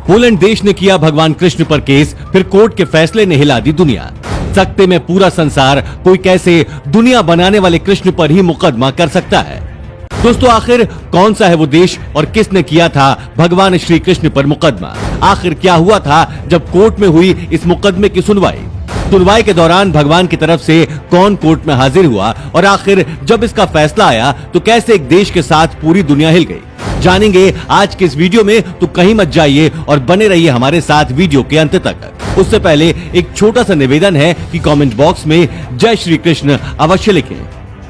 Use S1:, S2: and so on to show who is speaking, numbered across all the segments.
S1: Poland देश ने किया भगवान कृष्ण पर केस, फिर कोर्ट के फैसले ने हिला दी दुनिया। सकते में पूरा संसार, कोई कैसे दुनिया बनाने वाले कृष्ण पर ही मुकदमा कर सकता है। दोस्तों, आखिर कौन सा है वो देश और किसने किया था भगवान श्री कृष्ण पर मुकदमा? आखिर क्या हुआ था जब कोर्ट में हुई इस मुकदमे की सुनवाई के दौरान भगवान की तरफ से कौन कोर्ट में हाजिर हुआ और आखिर जब इसका फैसला आया तो कैसे एक देश के साथ पूरी दुनिया हिल गई, जानेंगे आज के इस वीडियो में। तो कहीं मत जाइए और बने रहिए हमारे साथ वीडियो के अंत तक। उससे पहले एक छोटा सा निवेदन है कि कमेंट बॉक्स में जय श्री कृष्ण अवश्य लिखें।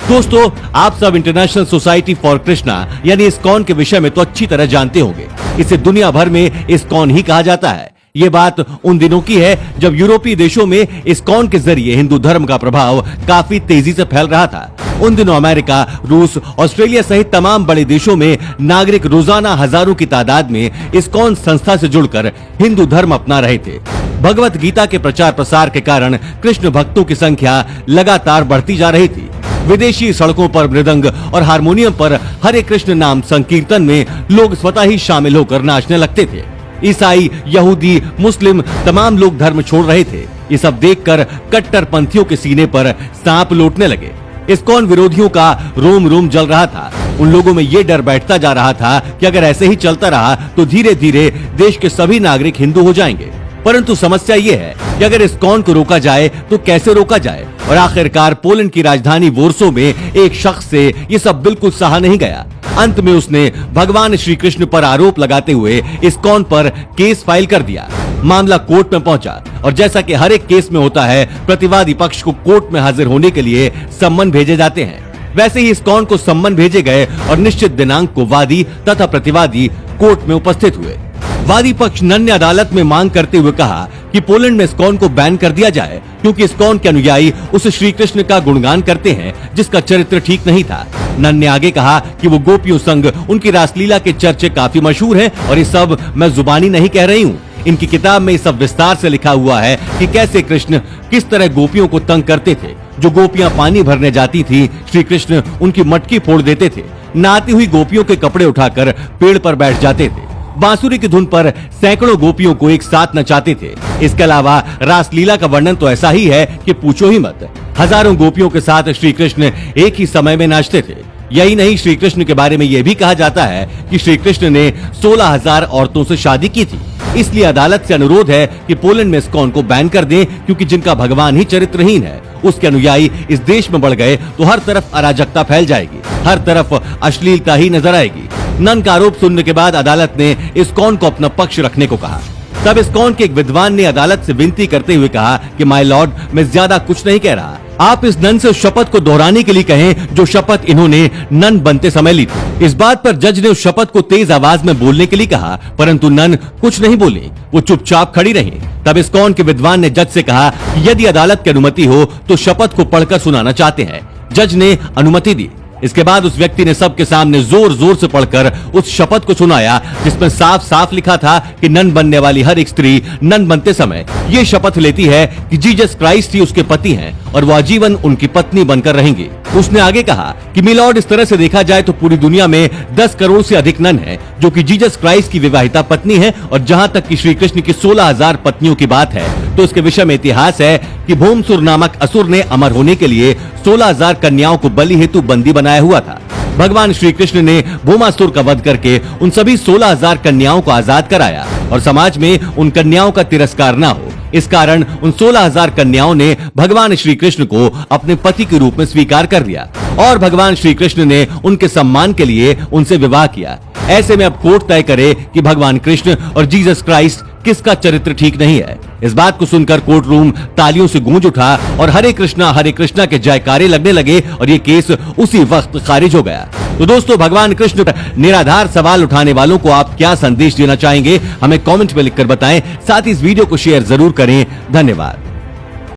S1: दोस्तों, आप सब इंटरनेशनल सोसाइटी फॉर कृष्णा यानी इस्कॉन के विषय में तो अच्छी तरह जानते होंगे। इसे दुनिया भर में इस्कॉन ही कहा जाता है। ये बात उन दिनों की है जब यूरोपीय देशों में इस्कॉन के जरिए हिंदू धर्म का प्रभाव काफी तेजी से फैल रहा था। उन दिनों अमेरिका, रूस, ऑस्ट्रेलिया सहित तमाम बड़े देशों में नागरिक रोजाना हजारों की तादाद में इस्कॉन संस्था से जुड़कर हिंदू धर्म अपना रहे थे। भगवत गीता के प्रचार प्रसार के कारण कृष्ण भक्तों की संख्या लगातार बढ़ती जा रही थी। विदेशी सड़कों पर मृदंग और हारमोनियम पर हरे कृष्ण नाम संकीर्तन में लोग स्वतः ही शामिल होकर नाचने लगते थे। ईसाई, यहूदी, मुस्लिम तमाम लोग धर्म छोड़ रहे थे। ये सब देखकर कट्टरपंथियों के सीने पर सांप लौटने लगे। इस्कॉन विरोधियों का रोम रोम जल रहा था। उन लोगों में ये डर बैठता जा रहा था कि अगर ऐसे ही चलता रहा तो धीरे धीरे देश के सभी नागरिक हिंदू हो जाएंगे। परंतु समस्या ये है कि अगर इस्कॉन को रोका जाए तो कैसे रोका जाए? और आखिरकार पोलैंड की राजधानी वॉर्सो में एक शख्स से ये सब बिल्कुल सहा नहीं गया। अंत में उसने भगवान श्री कृष्ण पर आरोप लगाते हुए इस्कॉन पर केस फाइल कर दिया। मामला कोर्ट में पहुंचा और जैसा कि हर एक केस में होता है, प्रतिवादी पक्ष को कोर्ट में हाजिर होने के लिए सम्मन भेजे जाते हैं। वैसे ही इस्कॉन को सम्मन भेजे गए और निश्चित दिनांक को वादी तथा प्रतिवादी कोर्ट में उपस्थित हुए। वादी पक्ष नन्य अदालत में मांग करते हुए कहा कि पोलैंड में इस्कॉन को बैन कर दिया जाए क्योंकि इस्कॉन के अनुयायी उस श्री कृष्ण का गुणगान करते हैं जिसका चरित्र ठीक नहीं था। नन ने आगे कहा कि वो गोपियों संग उनकी रासलीला के चर्चे काफी मशहूर हैं और ये सब मैं जुबानी नहीं कह रही हूँ। इनकी किताब में ये सब विस्तार से लिखा हुआ है कि कैसे कृष्ण किस तरह गोपियों को तंग करते थे। जो गोपियां पानी भरने जाती थी, श्री कृष्ण उनकी मटकी फोड़ देते थे। नहाती हुई गोपियों के कपड़े उठाकर पेड़ पर बैठ जाते थे। बांसुरी की धुन पर सैकड़ों गोपियों को एक साथ नचाते थे। इसके अलावा रासलीला का वर्णन तो ऐसा ही है कि पूछो ही मत। हजारों गोपियों के साथ श्री कृष्ण एक ही समय में नाचते थे। यही नहीं, श्री कृष्ण के बारे में यह भी कहा जाता है कि श्री कृष्ण ने 16,000 औरतों से शादी की थी। इसलिए अदालत से अनुरोध है कि पोलैंड में इस्कॉन को बैन कर दें क्योंकि जिनका भगवान ही चरित्रहीन है, उसके अनुयायी इस देश में बढ़ गए तो हर तरफ अराजकता फैल जाएगी, हर तरफ अश्लीलता ही नजर आएगी। नन का आरोप सुनने के बाद अदालत ने इस्कॉन को अपना पक्ष रखने को कहा। तब इस्कॉन के एक विद्वान ने अदालत से विनती करते हुए कहा कि माय लॉर्ड, मैं ज्यादा कुछ नहीं कह रहा। आप इस नन से शपथ को दोहराने के लिए कहें जो शपथ इन्होंने नन बनते समय ली थी। इस बात पर जज ने उस शपथ को तेज आवाज में बोलने के लिए कहा, परंतु नन कुछ नहीं बोली, वो चुपचाप खड़ी रही। तब इस्कॉन के विद्वान ने जज से कहा कि यदि अदालत की अनुमति हो तो शपथ को पढ़कर सुनाना चाहते हैं। जज ने अनुमति दी। इसके बाद उस व्यक्ति ने सबके सामने जोर जोर से पढ़कर उस शपथ को सुनाया जिसमें साफ साफ लिखा था कि नन बनने वाली हर एक स्त्री नन बनते समय ये शपथ लेती है कि जीसस क्राइस्ट ही उसके पति हैं और वो आजीवन उनकी पत्नी बनकर रहेंगी। उसने आगे कहा कि मिलॉर्ड, इस तरह से देखा जाए तो पूरी दुनिया में 10 करोड़ से अधिक नन हैं जो कि जीसस क्राइस्ट की विवाहिता पत्नी है। और जहां तक कि श्री कृष्ण की 16,000 पत्नियों की बात है तो इसके विषय में इतिहास है कि भौमसुर नामक असुर ने अमर होने के लिए 16,000 कन्याओं को बलि हेतु बंदी बनाया हुआ था। भगवान श्री कृष्ण ने भौमासुर का वध करके उन सभी 16,000 कन्याओं को आजाद कराया और समाज में उन कन्याओं का तिरस्कार न हो, इस कारण उन 16,000 कन्याओं ने भगवान श्री कृष्ण को अपने पति के रूप में स्वीकार कर लिया और भगवान श्री कृष्ण ने उनके सम्मान के लिए उनसे विवाह किया। ऐसे में अब कोर्ट तय करे कि भगवान कृष्ण और जीसस क्राइस्ट किसका चरित्र ठीक नहीं है। इस बात को सुनकर कोर्ट रूम तालियों से गूंज उठा और हरे कृष्णा के जयकारे लगने लगे और ये केस उसी वक्त खारिज हो गया। तो दोस्तों, भगवान कृष्ण पर निराधार सवाल उठाने वालों को आप क्या संदेश देना चाहेंगे, हमें कमेंट में लिखकर बताएं। साथ ही इस वीडियो को शेयर जरूर करें। धन्यवाद।